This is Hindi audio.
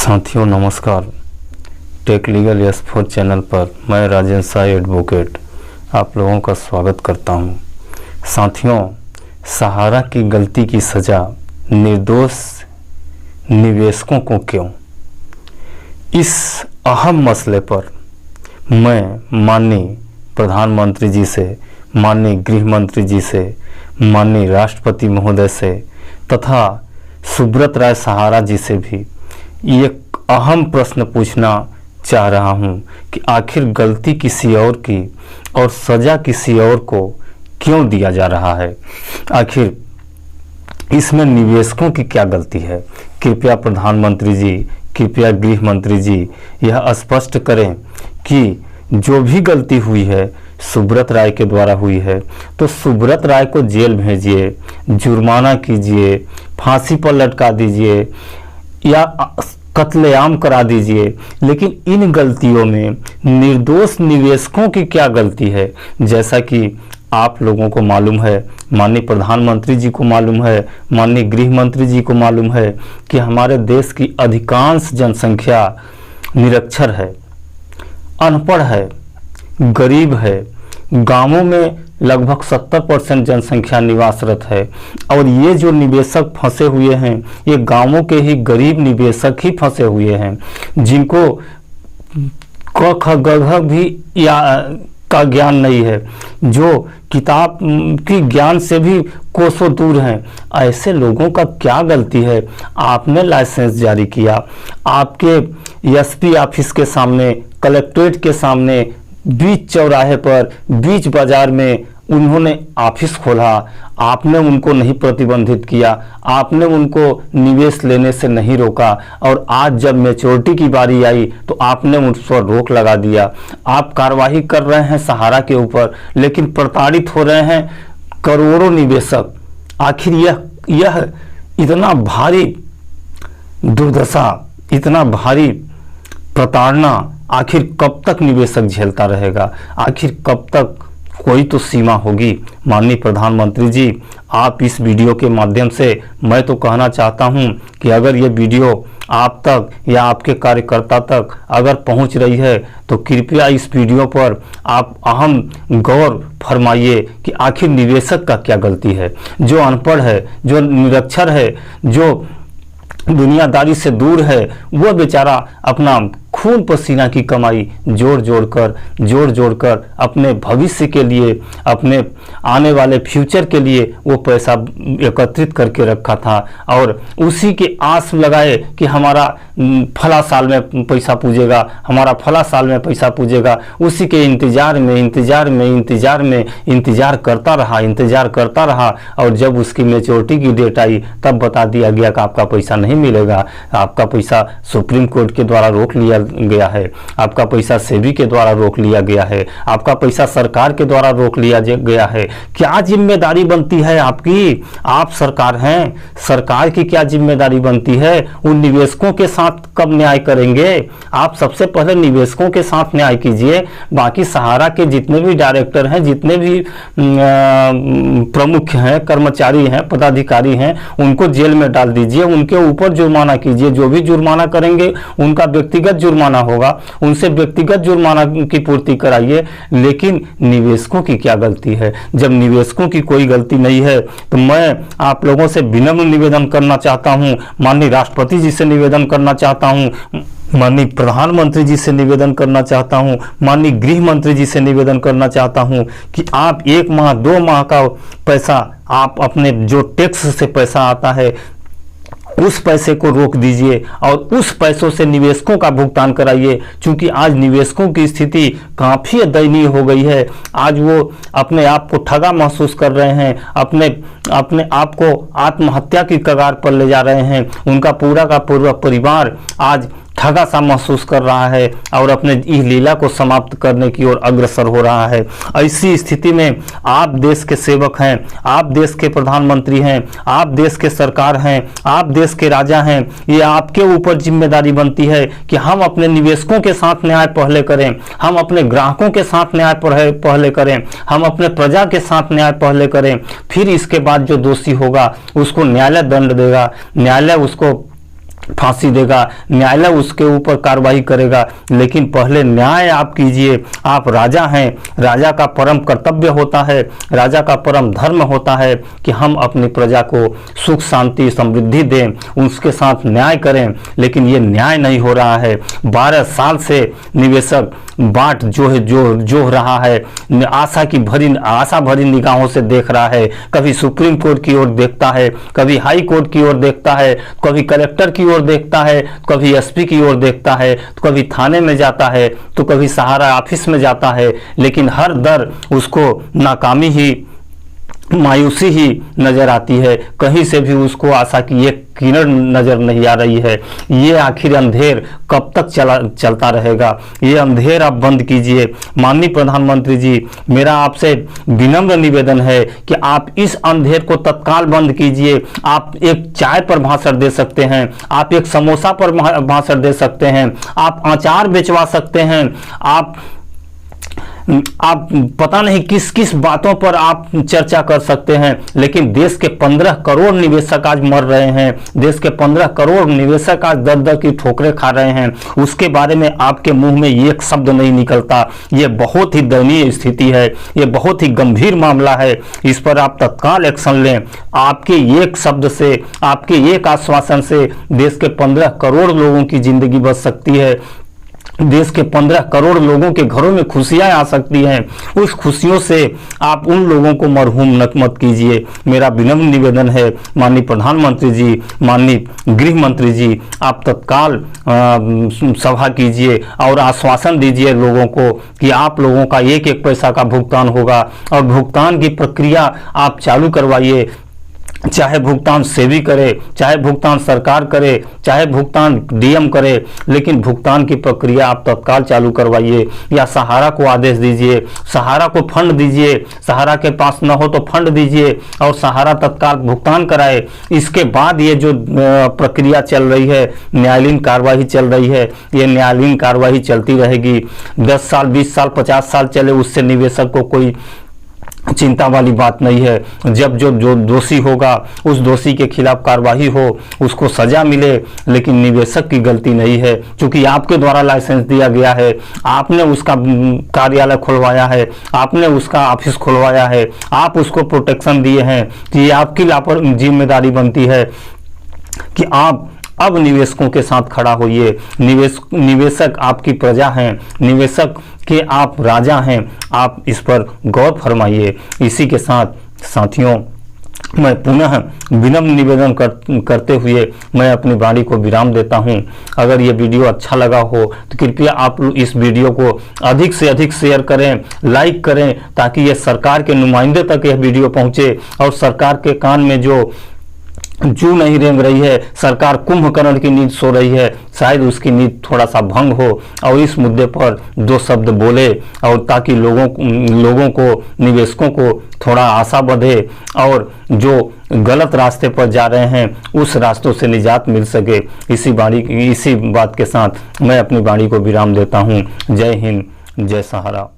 साथियों नमस्कार। टेक लीगल यस4 चैनल पर मैं राजेंद्र साई एडवोकेट आप लोगों का स्वागत करता हूं। साथियों, सहारा की गलती की सज़ा निर्दोष निवेशकों को क्यों? इस अहम मसले पर मैं माननीय प्रधानमंत्री जी से, माननीय गृह मंत्री जी से, माननीय राष्ट्रपति महोदय से तथा सुब्रत राय सहारा जी से भी एक अहम प्रश्न पूछना चाह रहा हूं कि आखिर गलती किसी और की और सज़ा किसी और को क्यों दिया जा रहा है? आखिर इसमें निवेशकों की क्या गलती है? कृपया प्रधानमंत्री जी, कृपया गृह मंत्री जी यह स्पष्ट करें कि जो भी गलती हुई है सुब्रत राय के द्वारा हुई है तो सुब्रत राय को जेल भेजिए, जुर्माना कीजिए, फांसी पर लटका दीजिए या कत्लेआम करा दीजिए, लेकिन इन गलतियों में निर्दोष निवेशकों की क्या गलती है? जैसा कि आप लोगों को मालूम है, माननीय प्रधानमंत्री जी को मालूम है, माननीय गृह मंत्री जी को मालूम है कि हमारे देश की अधिकांश जनसंख्या निरक्षर है, अनपढ़ है, गरीब है। गांवों में लगभग 70% जनसंख्या निवासरत है और ये जो निवेशक फंसे हुए हैं ये गांवों के ही गरीब निवेशक ही फंसे हुए हैं, जिनको क ख ग घ भी का ज्ञान नहीं है, जो किताब की ज्ञान से भी कोसों दूर हैं। ऐसे लोगों का क्या गलती है? आपने लाइसेंस जारी किया, आपके एसपी ऑफिस के सामने, कलेक्ट्रेट के सामने, बीच चौराहे पर, बीच बाजार में उन्होंने ऑफिस खोला, आपने उनको नहीं प्रतिबंधित किया, आपने उनको निवेश लेने से नहीं रोका और आज जब मैच्योरिटी की बारी आई तो आपने उन पर रोक लगा दिया। आप कार्रवाई कर रहे हैं सहारा के ऊपर, लेकिन प्रताड़ित हो रहे हैं करोड़ों निवेशक। आखिर यह इतना भारी दुर्दशा, इतना भारी प्रताड़ना आखिर कब तक निवेशक झेलता रहेगा? आखिर कब तक? कोई तो सीमा होगी। माननीय प्रधानमंत्री जी, आप इस वीडियो के माध्यम से मैं तो कहना चाहता हूं कि अगर ये वीडियो आप तक या आपके कार्यकर्ता तक अगर पहुंच रही है तो कृपया इस वीडियो पर आप अहम गौर फरमाइए कि आखिर निवेशक का क्या गलती है? जो अनपढ़ है, जो निरक्षर है, जो दुनियादारी से दूर है, वह बेचारा अपना खून पसीना की कमाई जोड़ जोड़ कर अपने भविष्य के लिए, अपने आने वाले फ्यूचर के लिए वो पैसा एकत्रित करके रखा था और उसी के आस लगाए कि हमारा फला साल में पैसा पूजेगा, हमारा फला साल में पैसा पूजेगा। उसी के इंतजार करता रहा और जब उसकी मैच्योरिटी की डेट आई तब बता दिया गया कि आपका पैसा नहीं मिलेगा, आपका पैसा सुप्रीम कोर्ट के द्वारा रोक लिया गया है, आपका पैसा सेबी के द्वारा रोक लिया गया है, आपका पैसा सरकार के द्वारा रोक लिया गया है। क्या जिम्मेदारी बनती है आपकी? आप सरकार हैं, सरकार की क्या जिम्मेदारी बनती है? उन निवेशकों के साथ कब न्याय करेंगे? आप सबसे पहले निवेशकों के साथ न्याय कीजिए। बाकी सहारा के जितने भी डायरेक्टर हैं, जितने भी प्रमुख हैं, कर्मचारी हैं, पदाधिकारी हैं, उनको जेल में डाल दीजिए, उनके ऊपर जुर्माना कीजिए। जो भी जुर्माना करेंगे उनका व्यक्तिगत जुर्माना होगा, उनसे व्यक्तिगत जुर्माना की पूर्ति कराइए। लेकिन निवेशकों की क्या गलती है? जब निवेशकों की कोई गलती नहीं है तो मैं आप लोगों से विनम्र निवेदन करना चाहता हूं, माननीय राष्ट्रपति जी से निवेदन करना चाहता हूं, माननीय प्रधानमंत्री जी से निवेदन करना चाहता हूं, माननीय गृह मंत्री जी से निवेदन करना चाहता हूं कि आप 1 माह 2 माह का पैसा, आप अपने जो टैक्स से पैसा आता है उस पैसे को रोक दीजिए और उस पैसों से निवेशकों का भुगतान कराइए। क्योंकि आज निवेशकों की स्थिति काफ़ी दयनीय हो गई है। आज वो अपने आप को ठगा महसूस कर रहे हैं, अपने आप को आत्महत्या की कगार पर ले जा रहे हैं। उनका पूरा का पूरा परिवार आज ठगा सा महसूस कर रहा है और अपने इस लीला को समाप्त करने की ओर अग्रसर हो रहा है। ऐसी स्थिति में आप देश के सेवक हैं, आप देश के प्रधानमंत्री हैं, आप देश के सरकार हैं, आप देश के राजा हैं। ये आपके ऊपर जिम्मेदारी बनती है कि हम अपने निवेशकों के साथ न्याय पहले करें, हम अपने ग्राहकों के साथ न्याय पहले करें, हम अपने प्रजा के साथ न्याय पहले करें। फिर इसके बाद जो दोषी होगा उसको न्यायालय दंड देगा, न्यायालय उसको फांसी देगा, न्यायालय उसके ऊपर कार्रवाई करेगा, लेकिन पहले न्याय आप कीजिए। आप राजा हैं, राजा का परम कर्तव्य होता है, राजा का परम धर्म होता है कि हम अपनी प्रजा को सुख शांति समृद्धि दें, उसके साथ न्याय करें। लेकिन ये न्याय नहीं हो रहा है। 12 साल से निवेशक बाट जो रहा है, आशा भरी निगाहों से देख रहा है। कभी सुप्रीम कोर्ट की ओर देखता है, कभी हाई कोर्ट की ओर देखता है, कभी कलेक्टर की ओर देखता है, कभी एसपी की ओर देखता है, तो कभी थाने में जाता है, तो कभी सहारा ऑफिस में जाता है। लेकिन हर दर उसको नाकामी ही, मायूसी ही नजर आती है। कहीं से भी उसको आशा की एक किरण नजर नहीं आ रही है। ये आखिर अंधेर कब तक चलता रहेगा? ये अंधेर आप बंद कीजिए। माननीय प्रधानमंत्री जी, मेरा आपसे विनम्र निवेदन है कि आप इस अंधेर को तत्काल बंद कीजिए। आप एक चाय पर भाषण दे सकते हैं, आप एक समोसा पर भाषण दे सकते हैं, आप अचार बेचवा सकते हैं, आप पता नहीं किस किस बातों पर आप चर्चा कर सकते हैं। लेकिन देश के 15 करोड़ निवेशक आज मर रहे हैं, देश के 15 करोड़ निवेशक आज दर दर की ठोकरें खा रहे हैं, उसके बारे में आपके मुंह में एक शब्द नहीं निकलता। ये बहुत ही दयनीय स्थिति है, ये बहुत ही गंभीर मामला है। इस पर आप तत्काल एक्शन लें। आपके एक शब्द से, आपके एक आश्वासन से देश के 15 करोड़ लोगों की जिंदगी बच सकती है। देश के 15 करोड़ लोगों के घरों में खुशियां आ सकती हैं। उस खुशियों से आप उन लोगों को मरहूम मत कीजिए। मेरा विनम्र निवेदन है माननीय प्रधानमंत्री जी, माननीय गृह मंत्री जी, आप तत्काल सभा कीजिए और आश्वासन दीजिए लोगों को कि आप लोगों का एक एक पैसा का भुगतान होगा, और भुगतान की प्रक्रिया आप चालू करवाइए। चाहे भुगतान सेबी करे, चाहे भुगतान सरकार करे, चाहे भुगतान डीएम करे, लेकिन भुगतान की प्रक्रिया आप तत्काल चालू करवाइए। या सहारा को आदेश दीजिए, सहारा को फंड दीजिए, सहारा के पास न हो तो फंड दीजिए और सहारा तत्काल भुगतान कराए। इसके बाद ये जो प्रक्रिया चल रही है, न्यायालयीन कार्रवाई चल रही है, ये न्यायालयीन कार्रवाई चलती रहेगी। 10 साल, 20 साल, 50 साल चले, उससे निवेशक को कोई चिंता वाली बात नहीं है। जब जो दोषी होगा उस दोषी के खिलाफ कार्रवाई हो, उसको सजा मिले, लेकिन निवेशक की गलती नहीं है। क्योंकि आपके द्वारा लाइसेंस दिया गया है, आपने उसका कार्यालय खुलवाया है, आपने उसका ऑफिस खुलवाया है, आप उसको प्रोटेक्शन दिए हैं, कि ये आपकी जिम्मेदारी बनती है कि आप अब निवेशकों के साथ खड़ा होइए। निवेशक आपकी प्रजा हैं, निवेशक के आप राजा हैं, आप इस पर गौर फरमाइए। इसी के साथ साथियों, मैं पुनः विनम्र निवेदन करते हुए मैं अपनी वाणी को विराम देता हूं। अगर ये वीडियो अच्छा लगा हो तो कृपया आप इस वीडियो को अधिक से अधिक शेयर करें, लाइक करें, ताकि ये सरकार के नुमाइंदे तक यह वीडियो पहुंचे और सरकार के कान में जो जू नहीं रेंग रही है, सरकार कुंभकर्ण की नींद सो रही है, शायद उसकी नींद थोड़ा सा भंग हो और इस मुद्दे पर 2 शब्द बोले, और ताकि लोगों को, निवेशकों को थोड़ा आशा बढ़े और जो गलत रास्ते पर जा रहे हैं उस रास्तों से निजात मिल सके। इसी बात के साथ मैं अपनी वाणी को विराम देता हूँ। जय हिंद, जय सहारा।